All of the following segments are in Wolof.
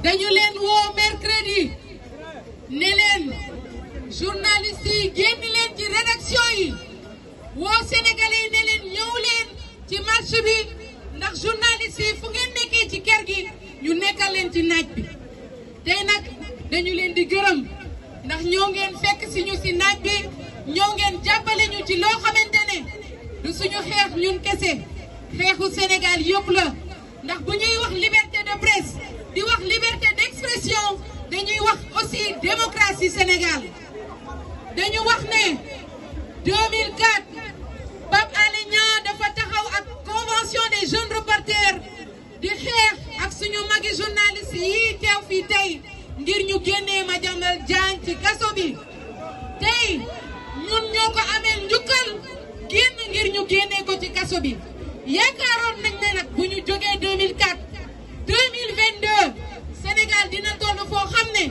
dañu leen woo mercredi ne leen journalistes yi génn leen ci rédaction yi woo sénégalais yi ne leen ñëw leen ci marche bi ndax journalistes yi fu ngeen nekkee ci kër gi ñu nekkal leen ci naaj bi tey nag dañu leen di gërëm ndax ñoo ngeen fekk si ñu si naaj bi ñoo ngeen jàppale ñu ci loo xamante ne du suñu xeex ñun kese xeexu Sénégal yëpp la ndax bu ñuy wax liberté de presse di wax liberté d'expression dañuy wax aussi démocratie Sénégal dañu wax ne 2004 Pape Alé Niang dafa taxaw ak convention des jeunes reporters di xeex ak suñu magi journalistes yi teew fii tey ngir ñu génnee Madiambal Diagne ci kaso bi tey ñun ñoo ko amee njukkal génn ngir ñu génnee ko ci kaso bi yaakaaroon nañ ne nag bu ñu jógee 2004 2022 Sénégal dina toll foo xam ne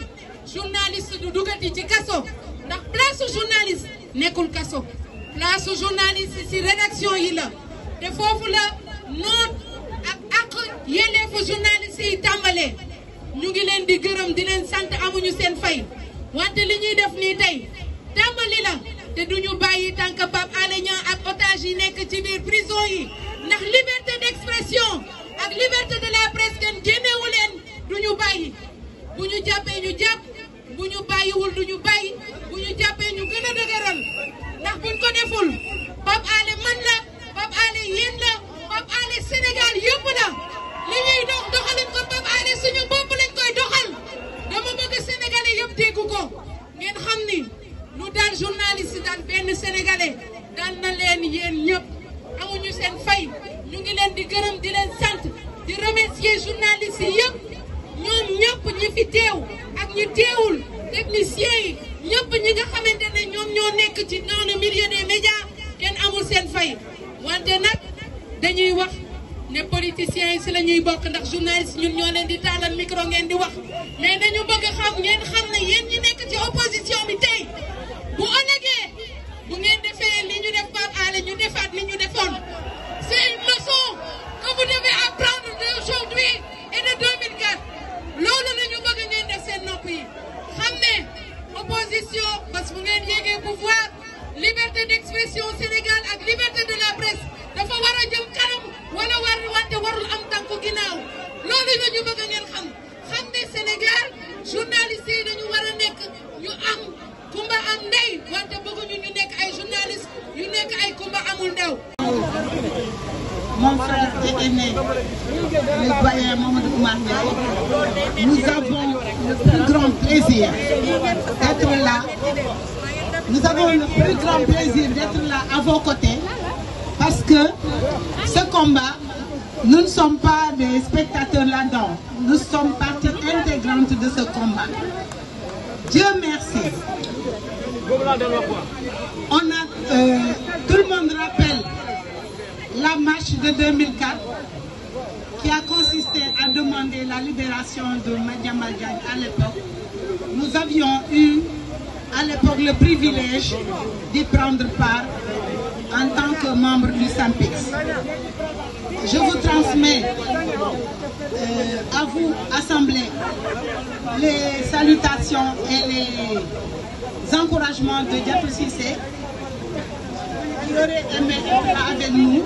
journaliste du duggati ci kaso ndax place journaliste nekkul kaso place journaliste ci rédaction yi la te foofu la noot ak yelleefu journaliste yi tàmbalee ñu ngi leen di gërëm di leen sant amuñu seen fay wante li ñuy def nii tey tàmbali la te duñu bàyyi tànk Pape Alé Niang ak otage yi nekk ci biir prison yi ndax liberté d'expression ak liberté de la presse kenn génnewu leen duñu bàyyi bu ñu jàppee ñu jàpp bu ñu bàyyiwul duñu bàyyi bu ñu jàppee ñu gën a dëgëral ndax buñ ko deful Pape Alé man la Pape Alé yéen la Pape Alé Sénégal yëpp la li ñuy doxalin ko Pape Alé suñu bopp lañ koy doxal dama bëgg sénégalais yëpp dégg ko ngeen xam ni lu daan journaliste daan benn sénégalais daan na leen yéen ñëpp amuñu seen fay ñu ngi leen di gërëm di leen sant di remercier journalistes yi yëpp ñoom ñëpp ñi fi teew ak ñi teewul techniciens yi ñëpp ñi nga xamante ne ñoom ñoo nekk ci dans le milieu des médias kenn amul seen fay wante nag dañuy wax ne politiciens yi si la ñuy bokk ndax journalistes ñun ñoo leen di taalal micro ngeen di wax mais dañu bëgg xam ngeen xam ne yéen ñi nekk ci opposition bi tey bu ëllëgee bu ngeen defee li ñu def Pape Alé ñu defaat li ñu defoon c'est une leçon que vous devez apprendre d'aujourd'hui et de 2004 loolu la ñu bëgg ngeen def seen nopp yi xam ne opposition parce que bu ngeen yéegee pouvoir liberté d'expression Sénégal ak liberté de la presse dafa war a jëm kanam wala wante warul am tànku ginnaaw loolu la ñu bëgg ngeen xam ne Sénégal journalistes yi dañu war a nekk ñu am kumba am ndey wante bëgguñu ñu nekk ay journalistes yu nekk ay kumba amul ndew. Mon frère et aîné, le doyen Mamadou Oumar Ndiaye, nous avons le plus grand plaisir d'être là. Nous avons le plus grand plaisir d'être là à vos côtés parce que ce combat, nous ne sommes pas des spectateurs là-dedans. Nous sommes partie intégrante de ce combat. Dieu merci. Tout le monde rappelle la marche de 2004 qui a consisté à demander la libération de Madiambal Diagne à l'époque. Nous avions eu à l'époque le privilège d'y prendre part en tant que membre du SYNPICS. Je vous transmets à vous, Assemblée, les salutations et les encouragements de Diatou Cissé, qui aurait aimé être là avec nous,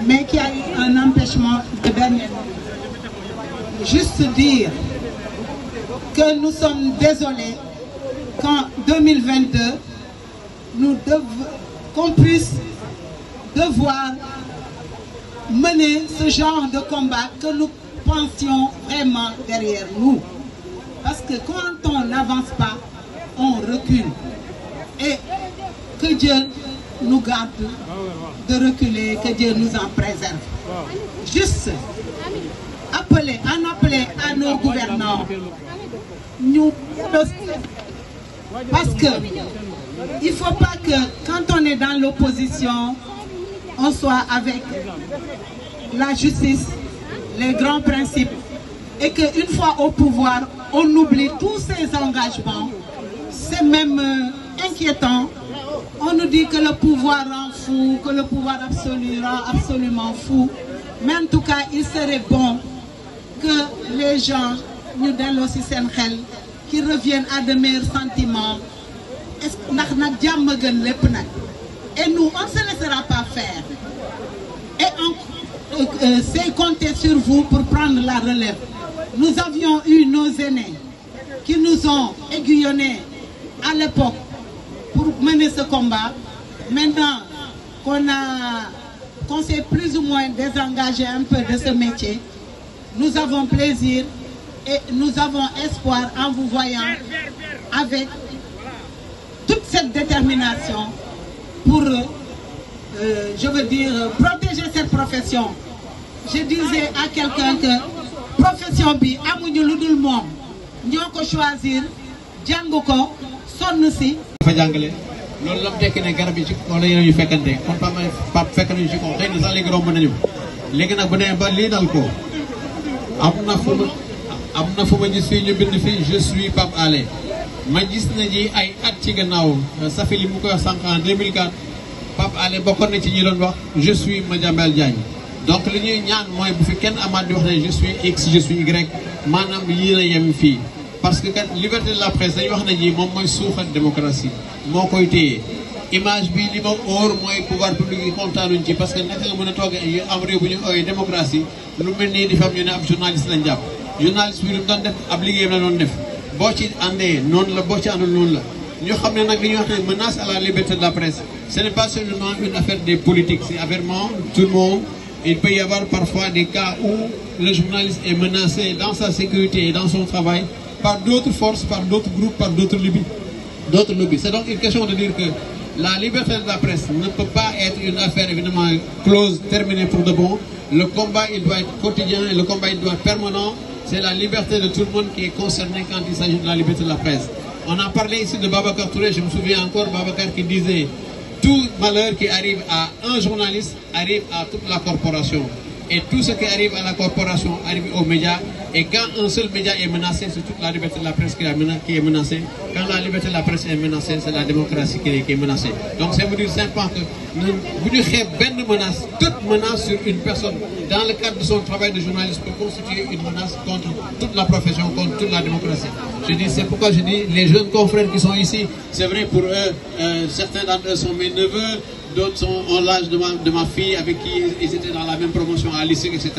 mais qui a eu un empêchement de dernier moment. Juste dire que nous sommes désolés qu'en 2022, qu'on puisse devoir mener ce genre de combat que nous pensions vraiment derrière nous. Parce que quand on n'avance pas, on recule. Et que Dieu nous garde de reculer, que Dieu nous en préserve. Juste appeler à nos gouvernants, parce que il ne faut pas que quand on est dans l'opposition, on soit avec la justice, les grands principes, et qu'une fois au pouvoir, on oublie tous ces engagements. C'est même inquiétant. On nous dit que le pouvoir rend fou, que le pouvoir absolu rend absolument fou. Mais en tout cas, il serait bon que les gens ñu delloo ci seen xel qui reviennent à de meilleurs sentiments est-ce ndax nag jàmm gën lépp nag et nous on ne se laissera pas faire et on c'est compter sur vous pour prendre la relève. Nous avions eu nos aînés qui nous ont aiguillonnés à l'époque pour mener ce combat. Maintenant qu'on s'est plus ou moins désengagé un peu de ce métier, nous avons plaisir et nous avons espoir en vous voyant avec toute cette détermination pour, je veux dire, protéger cette profession. Je disais à quelqu'un que profession bi amuñu lu dul moom ñoo ko choisir jàng ko sonn si. dafa jàngale loolu la mu tekki ne garab yi ci kaw la ñu fekkante kon Pape fekk nañu ci kaw xëy na sax léegi romb nañu léegi nag bu nee ba lii dal ko am na fu ma gis fii ñu bind fii je suis Pape Alé ma gis na ji ay at ci gannaaw ça fait li mu koy wax sànq en 2004 Pape Alé bokkoon na ci ñi doon wax je suis Madiambal Diagne. Donc li ñuy ñaan mooy bu fi kenn amaat di wax ne je suis X je suis Y maanaam yii la yem fii parce que kat liberté de la presse dañu wax ne ji moom mooy suuxat démocratie moo koy téye image bi li ma óor mooy pouvoir public yi kontaanuñ ci parce que naka nga mën a toog am réew bu ñu ooyee démocratie lu mel nii di fam ñu ne ab journaliste lañ jàpp journaliste bi lu mu doon def ab liggéeyam la doon def boo ci àndee noonu la boo ci àndul noonu la ñu xam ne nag li ñuy wax ne menace à la liberté de la presse ce n'est pas seulement une affaire des politiques c'est vraiment tout le monde. Il peut y avoir parfois des cas où le journaliste est menacé dans sa sécurité et dans son travail par d'autres forces, par d'autres groupes, par d'autres lobbies. C'est donc une question de dire que la liberté de la presse ne peut pas être une affaire évidemment close, terminée pour de bon. Le combat, il doit être quotidien et le combat, il doit être permanent. C'est la liberté de tout le monde qui est concernée quand il s'agit de la liberté de la presse. On a parlé ici de Babacar Touré, je me souviens encore Babacar qui disait tout malheur qui arrive à un journaliste arrive à toute la corporation. Et tout ce qui arrive à la corporation arrive aux médias. Et quand un seul média est menacé, c'est toute la liberté de la presse qui est menacée. Quand la liberté de la presse est menacée, c'est la démocratie qui est menacée. Donc ça veut dire simplement que vous nous une menace, toute menace sur une personne, dans le cadre de son travail de journaliste, peut constituer une menace contre toute la profession, contre toute la démocratie. Je dis, c'est pourquoi je dis, les jeunes confrères qui sont ici, c'est vrai pour eux, certains d'entre eux sont mes neveux, d'autres ont l'âge de ma fille avec qui ils étaient dans la même promotion à lycée, etc.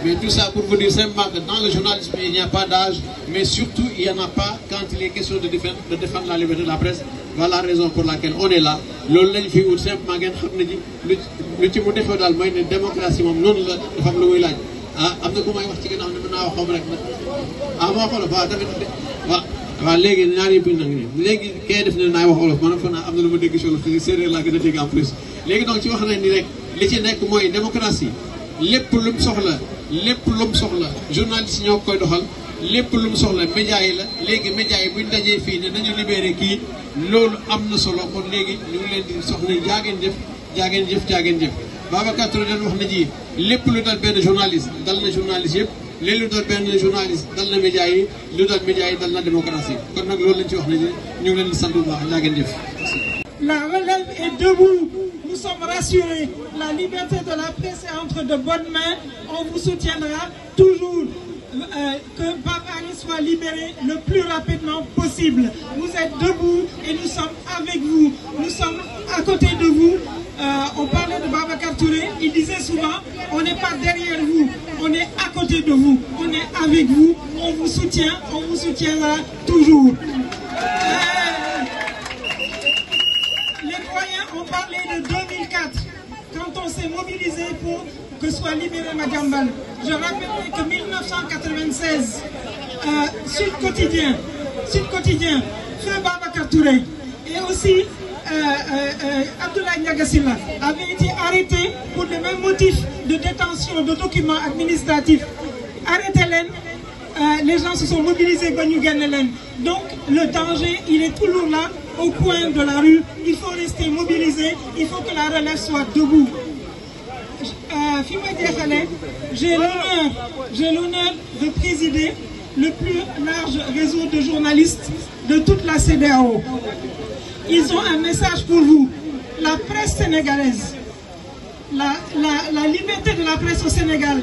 Mais tout ça pour vous dire simplement que dans le journalisme, il n'y a pas d'âge, mais surtout, il n'y en a pas quand il est question de défendre la liberté de la presse. Voilà la raison pour laquelle on est là. Loolu lañ fi wut simplement ngeen xam ne ji lu ci mu defee daal mooy ne démocratie moom noonu la dafa am lu muy laaj am na ku may wax ci gannaaw ne mën naa wax xam rek moo xoolal waaw tamit waaw léegi ñaari yëpp nag nii léegi kay def ne naay wax wolof man fa naa am na lu ma dégg ci wolof séeréer laa gën a dégg en plus léegi donc ci wax nañ ni rek li ci nekk mooy démocratie lépp lu mu soxla journaliste ñoo koy doxal lépp lu mu soxla média yi la léegi média yi buñ dajee fii ne nañu libéré kii loolu am na solo kon léegi ñu ngi leen di soxla jaageen jëf Babacar Touré dañ wax na ji lépp lu dal benn journaliste dal na journaliste yëpp léegi lu dal benn journaliste dal na média yi lu dal média yi dal na démocratie kon nag loolu lañ ci wax ne ñu ngi leen di sant bu baax jaageen jëf. La relève est debout. Nous sommes rassurés. La liberté de la presse est entre de bonnes mains. On vous soutiendra toujours. Que Pape Alé soit libéré le plus rapidement possible. Vous êtes debout et nous sommes avec vous. Nous sommes à côté de vous. On parlait de Babacar Touré. Il disait souvent, on n'est pas derrière vous. On est à côté de vous. On est avec vous. On vous soutient. On vous soutiendra toujours. Les doyens ont parlé de 2004, quand on s'est mobilisé pour que soit libéré Madiambal. Je rappellerai que 1996, Sud Quotidien, Feu Babacar Touré et aussi Abdoulaye Ndiaga Sylla avaient été arrêtés pour les mêmes motifs de détention de documents administratifs. Arrêtez-les. Les gens se sont mobilisés. Donc le danger, il est toujours là, au coin de la rue. Il faut rester mobilisé. Il faut que la relève soit debout. J'ai l'honneur de présider le plus large réseau de journalistes de toute la CEDEAO. Ils ont un message pour vous. La presse sénégalaise, la liberté de la presse au Sénégal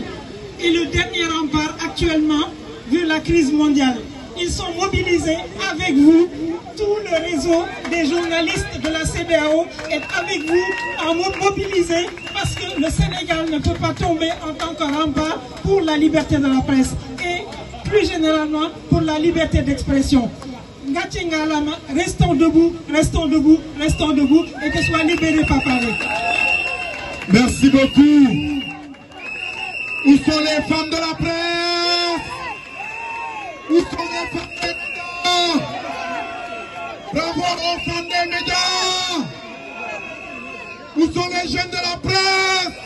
est le dernier rempart actuellement vu la crise mondiale. Ils sont mobilisés avec vous. Tout le réseau des journalistes de la CEDEAO est avec vous à vous mobiliser parce que le Sénégal ne peut pas tomber en tant que rempart pour la liberté de la presse et plus généralement pour la liberté d'expression. Ngatchengalama, restons debout, restons debout, restons debout et que soit libéré Papalé. Merci beaucoup. Où sont les femmes de la presse? Où sont les femmes des médias? Bravo aux femmes des médias. Où sont les jeunes de la presse?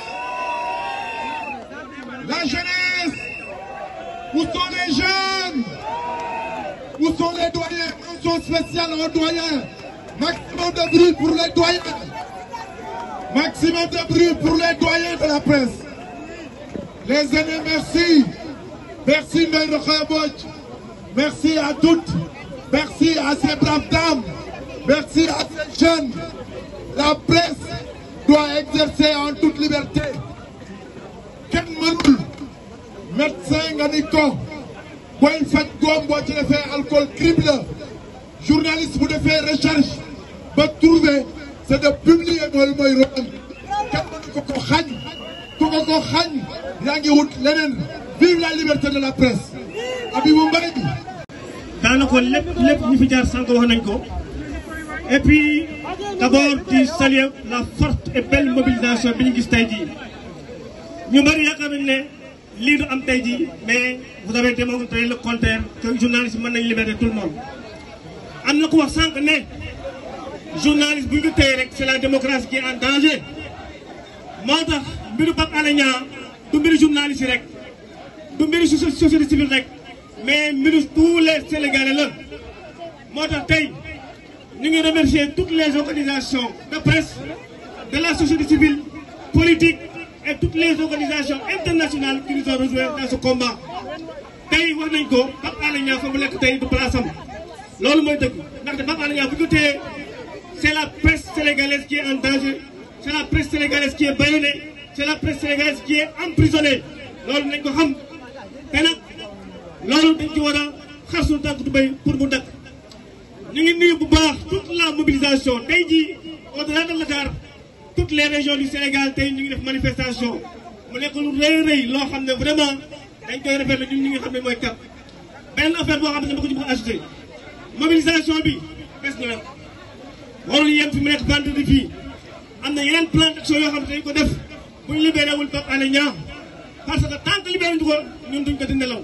La jeunesse. Où sont les jeunes? Où sont les doyens? Mention spéciale aux doyens. Maximum de bruit pour les doyens. Maximum de bruit pour les doyens de la presse. Les aînés, merci. Merci Mme Khabouch. Merci à toutes. Merci à ces braves dames. Merci à ces jeunes. La presse doit exercer en toute liberté. Ken mënul médecin nga ni ko booy faj doom boo ci defee alcool crime la. Journaliste bu defee recherche ba trouver c'est de publier mooy roon. Ken mënu ko ko xañ ku ko xañ yaa ngi wut leneen. Vive la liberté de la presse. Abibou Mbaye bi daanaka lépp ñu fi jaar sànq wax nañ ko. Et puis d'abord di saluer la forte et belle mobilisation bi ñu gis tey jii ñu bari yaakaar nañ ne lii du am tey jii mais vous avez démontré le contraire que journaliste mën nañ libérer tout le monde. am na ko wax sànq ne journaliste bu ñu ko téye rek c'est la démocratie qui est en danger moo tax mbiru Pape Alé Niang du mbiru journaliste yi rek du mbiru société civile rek mais mbiru tous les Sénégalais la moo tax tey ñu ngi remercier toutes les organisations de presse de la société civile politique et toutes les organisations internationales qui nous ont rejoints dans ce combat. tey wax nañ ko Pape Alé Niang fa mu nekk tey du place am loolu mooy dëgg ndaxte Pape Alé Niang bu ñu ko téye c'est la presse sénégalaise qui est en danger, c'est la presse sénégalaise qui est bâillonnée, c'est la presse sénégalaise qui est emprisonnée loolu nañ ko xam te nag loolu dañ ci war a xar suñu tànk tubéy pour mu dakk. ñu ngi nuyu bu baax toute la mobilisation tey jii au-delà de Dakar toutes les régions du Sénégal tey ñu ngi def manifestation mu nekk lu rëy loo xam ne vraiment dañ koy rafetlu ñun ñi nga xam ne mooy CAP. benn affaire boo xam ne dama ko ci bëgg a ajouté mobilisation bi des na warul yem fi mu nekk vendredi fii am na yeneen plan d'action yoo xam ne dañ ko def bu ñu libéré wul Pape Alé Niang parce que tant que libéré wuñu ko ñun duñ ko di nelaw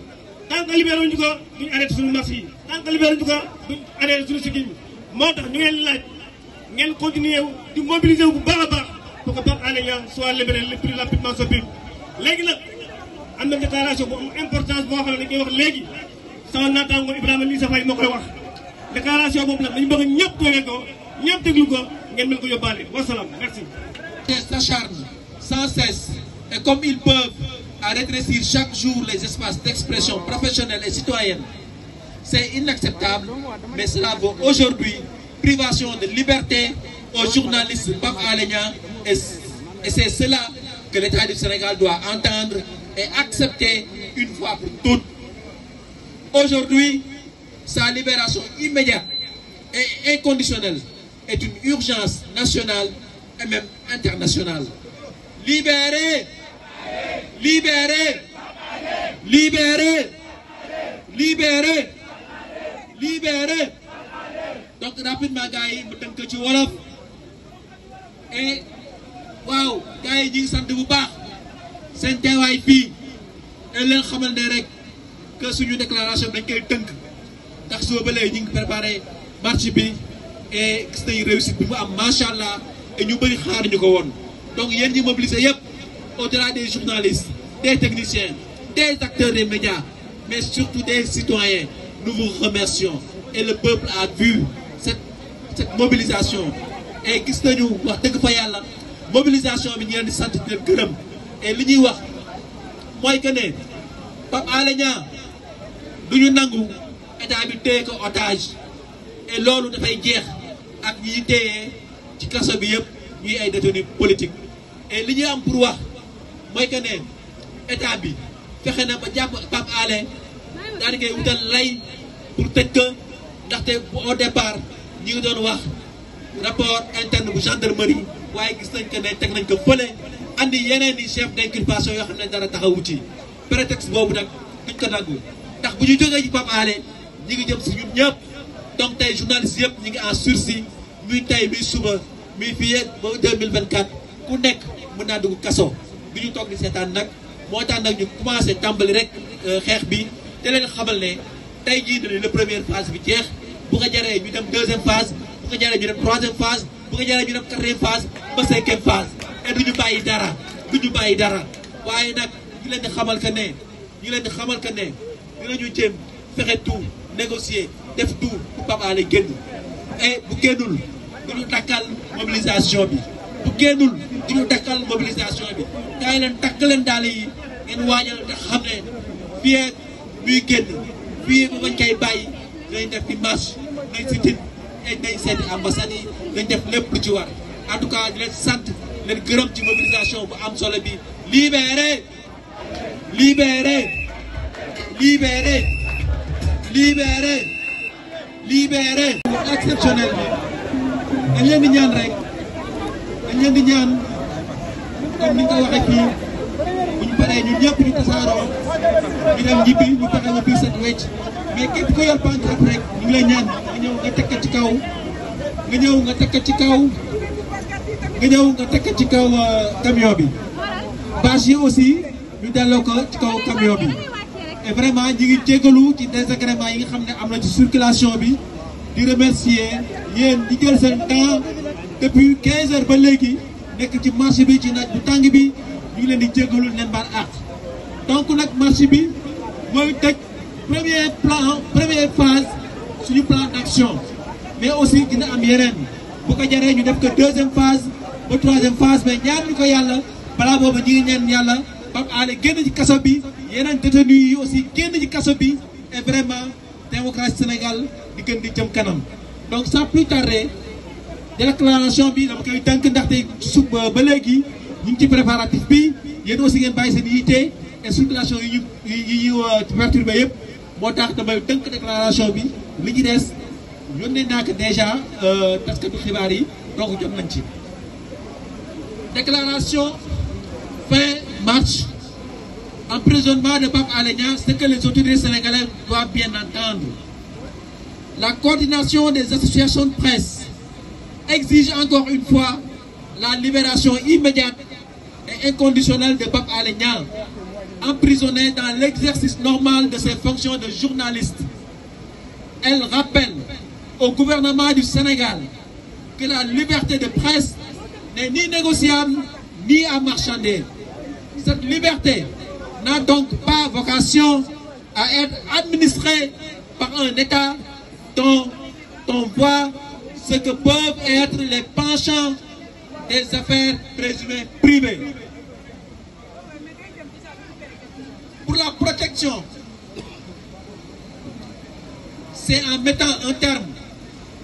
tant que libéré wuñu ko duñ arrêté suñu marché yi tant que libéré wuñu ko duñ arrêté suñu sigil moo tax ñu ngeen laaj ngeen continuer di mobiliser wu bu baax a baax pour que Pape Alé Niang soit libéré le plus rapidement possible. léegi nag am na déclaration bu am importance boo xam ne dañ koy wax léegi sama naataango Ibrahima Lissa Faye moo koy wax déclaration boobu nag dañu bëgg ñëpp toogee ko ñëpp déglu ko ngeen mën ko yóbbaale wasalaam merci. S'acharnent sans cesse et comme ils peuvent à rétrécir chaque jour les espaces d'expression professionnelle et citoyenne. C'est inacceptable, mais cela vaut aujourd'hui privation de liberté aux journalistes Pape Alé Niang et c'est cela que l'État du Sénégal doit entendre et accepter une fois pour toutes. Aujourd'hui, sa libération immédiate et inconditionnelle est une urgence nationale et même internationale. Libérez! Libérez! Libérez! Libérez! Libérez! Donc rapidement gars yi mu tënk ci wolof et waaw gars yi ñu ngi sant bu baax seen teewaay fii et leen xamal ne rek que suñu déclaration dañ koy tënk ndax soo ba léegi ñu ngi préparé marche bi et gis nañu réussite bi mu am macha allah et ñu bëri xaar ñu ko woon donc yéen ñi mobilisé yëpp au-delà des journalistes des techniciens des acteurs des médias mais surtout des citoyens nous vous remercions et le peuple a vu cette mobilisation et gis nañu wax dëgg fa yàlla mobilisation bi ñu leen di sant di leen gërëm et li ñuy wax mooy que ne Pape Alé Niang du ñu nangu état bi téye ko otage et loolu dafay jeex ak ñi téye ci kaso bi yëpp ñuy ay détenus politiques et li ñuy am pour wax mooy que ne état bi fexe na ba jàpp Pape Alé daal di koy wutal lay pour tëj ko ndaxte au départ ñi ngi doon wax rapport interne bu gendarmerie waaye gis nañ ko ne teg nañ ko fële andi yeneen i chef d'inculpation yoo xam ne dara taxawu ci prétexte boobu nag duñ ko nangu ndax bu ñu jógee ci Pape Alé ñi ngi jëm si ñun ñëpp donc tey journaliste yëpp ñi ngi en sursis muy tey muy suba muy fii ba 2024 ku nekk mën naa dugg kaso bi ñu toog di seetaan nag moo tax nag ñu commencé tàmbali rek xeex bi te leen xamal ne tey jii dañuy la première phase bi jeex bu ko jaree ñu dem deuxième phase bu ko jaree ñu dem troisième phase bu ko jaree ñu dem quatrième phase ba cinquième phase et du ñu bàyyi dara waaye nag ñu leen di xamal que ne dinañu jéem fexe tout négocier def tout pour Pape Alé génn et bu génnul du ñu dakkal mobilisation bi kaay leen takk leen daal yi ngeen waajal nga xam ne fii ak muy génn fii ba bañ koy bàyyi dinañ def ci marche nañ si tit et nañ seeti ambassade yi nañ def lépp lu ci war en tout cas di leen sant leen gërëm ci mobilisation bu am solo bi libéré exceptionnel bi dañ leen di ñaan rek comme ni nga ko waxee fii bu ñu paree ñun ñëpp ñu tasaaroo ñu dem ñibbi ñu fexe ba fii set wecc mais képp ko yor pancarte rek ñu ngi lay ñaan nga ñëw nga tekk ci kaw camion bi bâche yi aussi ñu delloo ko ci kaw camion bi et vraiment ñi ngi jégalu ci désagrément yi nga xam ne am na ci circulation bi di remercier yéen di jël seen temps depuis 15 heures ba léegi nekk ci marché bi ci naaj bu tàng bi ñu ngi leen di jégalu leen baal àq donc nag marché bi mooy tëj première phase suñu plan d'action mais aussi dina am yeneen bu ko jaree ñu def ko deuxième phase ba troisième phase mais ñaan ñu ko yàlla balaa boobu ñi ngi ñaan yàlla Pape Alé génn ci kaso bi yeneen détenus yi aussi génn ci kaso bi et vraiment démocratie Sénégal di gën di jëm kanam donc sans plus tarder déclaration bi dama koy tënk ndaxte suba ba léegi ñu ngi ci préparatif bi yéen aussi ngeen bàyyi seen yitte et circulation yi ñu perturbé yëpp moo tax damay tënk déclaration bi li ñu des yónnee naa ko déjà taskatu xibaar yi donc jot nañ ci. Déclaration fin mars, emprisonnement de Pape Alé Niang, ce que les autorités sénégalaises doivent bien entendre. La coordination des associations de presse exige encore une fois la libération immédiate et inconditionnelle de Pape Alé Niang, emprisonné dans l'exercice normal de ses fonctions de journaliste. Elle rappelle au gouvernement du Sénégal que la liberté de presse n'est ni négociable ni à marchander. Cette liberté n'a donc pas vocation à être administrée par un État dont on voit ce que peuvent être les penchants des affaires présumées privées. Pour la protection, c'est en mettant un terme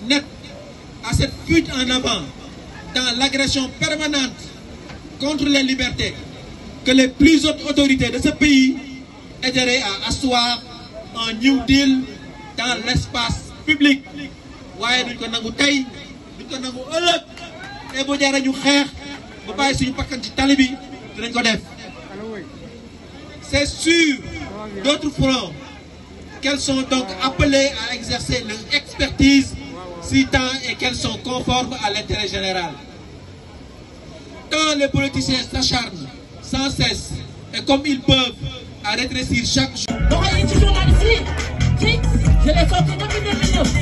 net à cette fuite en avant dans l'agression permanente contre les libertés que les plus hautes autorités de ce pays aideraient à asseoir un New Deal dans l'espace public. waaye duñ ko nangu tey duñ ko nangu ëllëg et bu jaree ñu xeex ba bàyyi suñu bakkan ci tali bi dinañ ko def. C'est sur d'autres fronts qu'elles sont donc appelées à exercer leur expertise si tant et qu'elles sont conformes à l'intérêt général. Quand les politiciens s'acharnent sans cesse et comme ils peuvent à rétrécir chaque jour. Je l'ai sorti depuis 2009.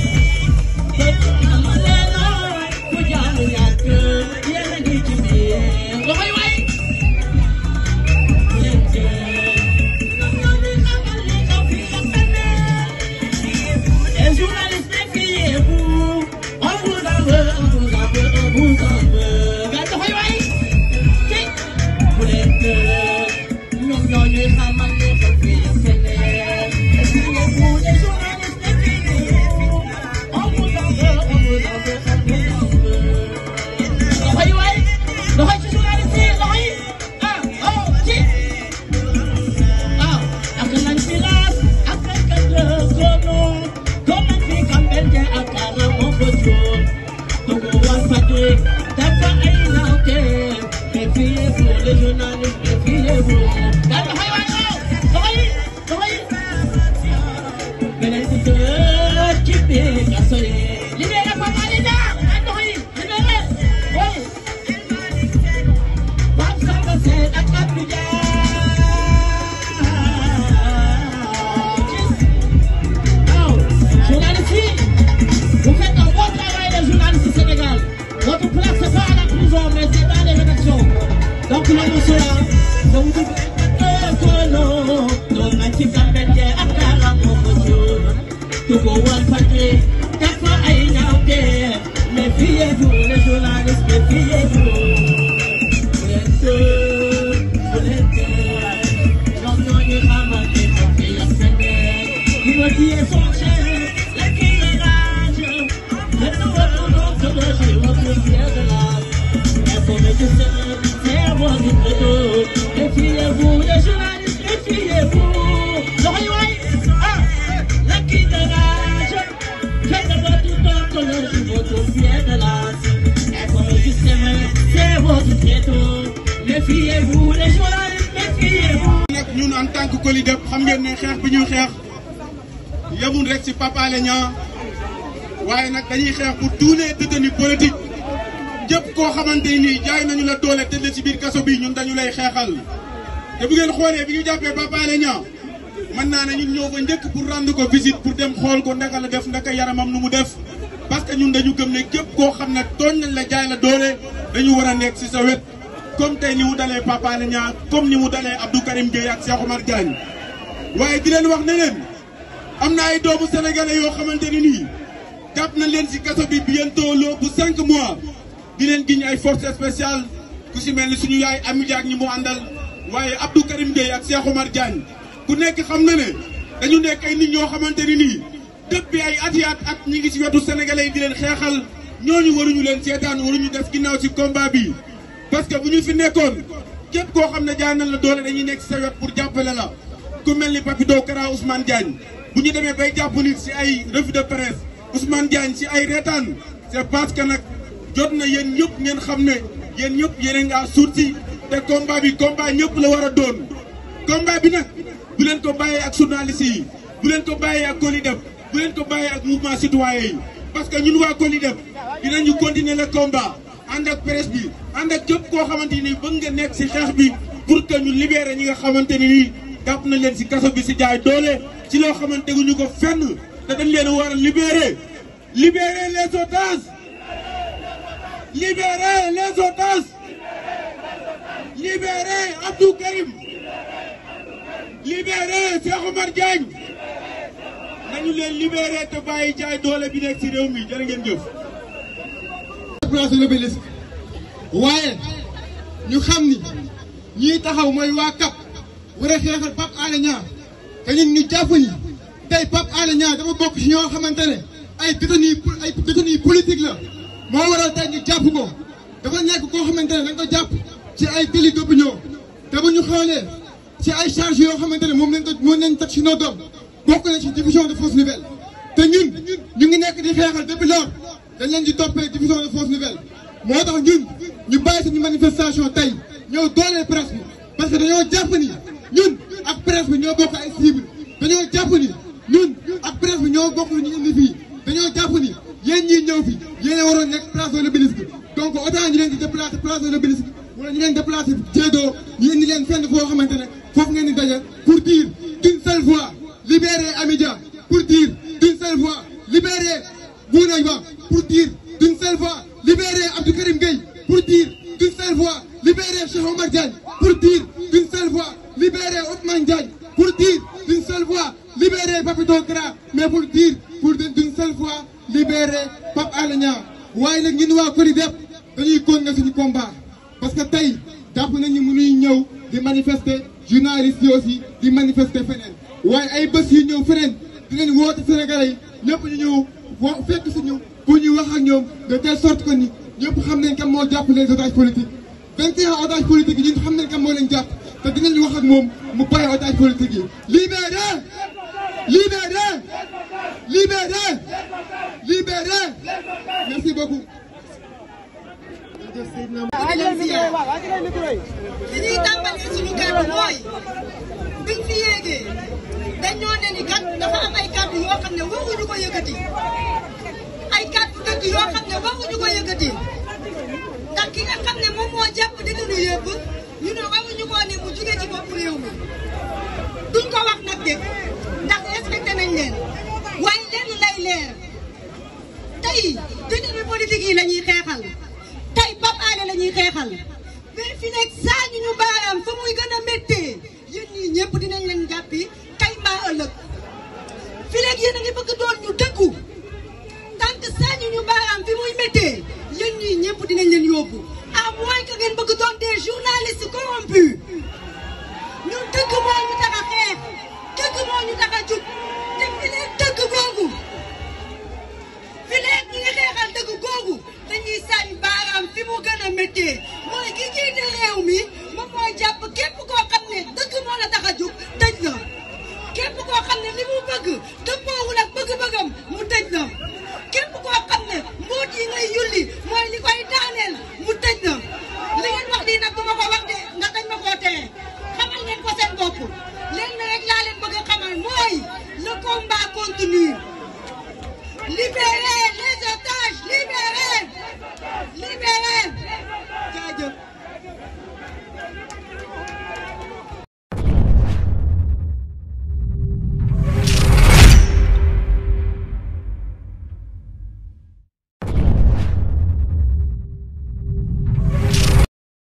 Votre place c'est pas à la prison, mais c'est dans les rédactions. Donc le monsieur là, je vous dis méfiez-vous, les journalistes, méfiez-vous. Vous êtes deux, donc on ira manquer pour payer la semaine. Il me dit son chef, la qui est rage. Maintenant votre nom de loger, votre fier de l'âge. Informez-vous, c'est moi du préto. Méfiez-vous, les journalistes, méfiez-vous. La qui est rage. Faites votre nom de loger, votre fier de l'âge. Informez-vous, c'est votre préto. Méfiez-vous, les journalistes, méfiez-vous. ñun en tant que Colideb xam ngeen ne xeex bi ñuy xeex yemul rek ci Pape Alé Niang waaye nag dañuy xeex pour tous les détenus politiques ñëpp koo xamante ni jaay nañu la doole tëdd ci biir kaso bi ñun dañu lay xeexal te bu ngeen xoolee bi ñu jàppee Pape Alé Niang mën naa ne ñun ñoo ko njëkk pour rendre ko visite pour dem xool ko ndaka la def ndaka yaramam nu mu def parce que ñun dañu gëm ne képp koo xam ne tooñ nañ la jaay la doole dañu war a nekk ci sa wet. Comme tey ni mu dalee Pape Alé Niang comme ni mu dalee Abdou Karim Gueye ak Cheikh Oumar Diagne waaye di leen wax ne leen am na ay doomu sénégalais yoo xamante ni nii jàpp nañ leen ci kaso bi bientôt loo bu 5 mois di leen giñ ay forces spéciales ku ci mel ni suñu yaay Amy Diack ñi mu àndal waaye Abdou Karim Gueye ak Cheikh Oumar Diagne ku nekk xam na ne dañu nekk ay nit ñoo xamante ni nii depuis ay at ak ñi ngi ci wetu sénégalais yi di leen xeexal ñooñu waruñu leen seetaan waruñu def ginnaaw ci combat bi. parce que bu ñu fi nekkoon képp koo xam ne jaay nañ la doole dañuy nekk sa wet pour jàppale la ku mel ni Papito Kara Ousmane Diagne bu ñu demee bay jàpp nit ci ay revue de presse Ousmane Diagne ci ay reetaan c'est parce que nag jot na yéen ñëpp ngeen xam ne yéen ñëpp yéen a ngaa suuti te combat bi combat ñëpp la war a doon. combat bi nag bu leen ko bàyyee ak journalistes yi bu leen ko bàyyee ak Colideb bu leen ko bàyyee ak mouvement citoyen yi parce que ñun waa Colideb dinañu continuer le combat. ànd ak presse bi ànd ak képp koo xamante ni bëgg nga nekk ci xeex bi pour que ñu libéré ñi nga xamante ni nii jàpp nañ leen ci kaso bi ci jaay doole ci loo xamante guñu ko fenn te dañ leen war a libérer libérer les otages libérer les otages libérer Abdou Karim libérer Cheikh Oumar Diagne nañu leen libérer te bàyyi jaay doole bi nekk ci réew mi jërë ngeen jëf. place de l'Obélisque waaye ñu xam ni ñii taxaw mooy waa CAP war a xeexal Pape Alé Niang te ñun ñu jàpp ni tey Pape Alé Niang dafa bokk ci ñoo xamante ne ay détenus politique la moo waral tey ñu jàpp ko dafa nekk koo xamante ne dañ ko jàpp ci ay délit d'opinion te bu ñu xoolee ci ay charges yoo xamante ne moom lañ teg ci nos doom bokk na ci diffusion de fausses nouvelles te ñun ñu ngi nekk di xeexal depuis lors dañ leen di toppee diffusion de fausses nouvelles moo tax ñun ñu bàyyi suñu manifestation tey ñëw dooleel presse bi parce que dañoo jàpp ni ñun ak presse bi ñoo bokk ay cible dañoo jàpp ni ñun ak presse bi ñoo bokk lu ñu indi fii dañoo jàpp ni yéen ñii ñëw fi yéen a waroon nekk place de l'Obélisque donc autant ñu leen di déplacer place de l'Obélisque wala ñu leen déplacer Diédo ñu indi leen fenn foo xamante ne foofu ngeen di daje pour dire d'une seule voix libérer Amy Diack pour dire d'une seule voix libérer Bouna Ba pour dire d'une seule voix libérer Abdou Karim Gueye pour dire d'une seule voix libérer Cheikh Oumar Diagne pour dire d'une seule voix libérer Ousmane Diagne pour dire d'une seule voix libérer Papito Kara mais pour dire d'une seule voix libérer Pape Alé Niang waaye nag ñun waa Colideb dañuy continuer suñu combat parce que tey jàpp nañu mënuy ñëw di manifester journalistes yi aussi di manifester feneen waaye ay bés yu ñëw feneen dinañ woote Sénégalais yi ñëpp ñu ñëw wax fekk si ñu pour ñu wax ak ñoom de telle sorte que ni ñëpp xam nañ kan moo jàpp les otages politiques 21 otages politiques yi ñun xam nañ kan moo leen jàpp te dinañ wax ak moom mu bàyyi otages politiques yi. libérez libérez libérez libérez merci beaucoup. li ñuy tàmbalee suñu kàddu mooy biñ fi yéegee dañoo ne ni kat dafa am ay kàddu yoo xam ne waruñu ko yëkkati ay kàddu dëgg yoo xam ne waruñu ko yëkkati ndax ki nga xam ne moom moo jàpp détenu yëpp ñu ne waruñu koo ne mu jóge ci bopp réew mi duñ ko wax nag de ndax respecté nañ leen waaye lenn lay leer tey détenu politique yi la ñuy xeexal tey Pape Alé la ñuy xeexal mais fi nekk saa ñu baaraam fa muy gën a méttee yéen ñii ñëpp dinañ leen jàppi tey mbaa ëllëg fi nekk yéen a ngi bëgg doon ñu dëggu tant que saa ñu baaraam fi muy méttee yéen ñii ñëpp dinañ leen yóbbu à moins que ngeen bëgg doon des journalistes corrompus ñun dëgg moo ñu tax a xeex dëgg moo ñu tax a jug te fi leen dëgg googu fi leen ñi ngi xeexal dëgg googu dañuy sànni baaraam fi mu gën a méttee mooy ki jiite réew mi moom mooy jàpp képp koo xam ne dëgg moo la tax a jug tëj la képp koo xam ne li mu bëgg dëppoowul ak bëgg-bëggam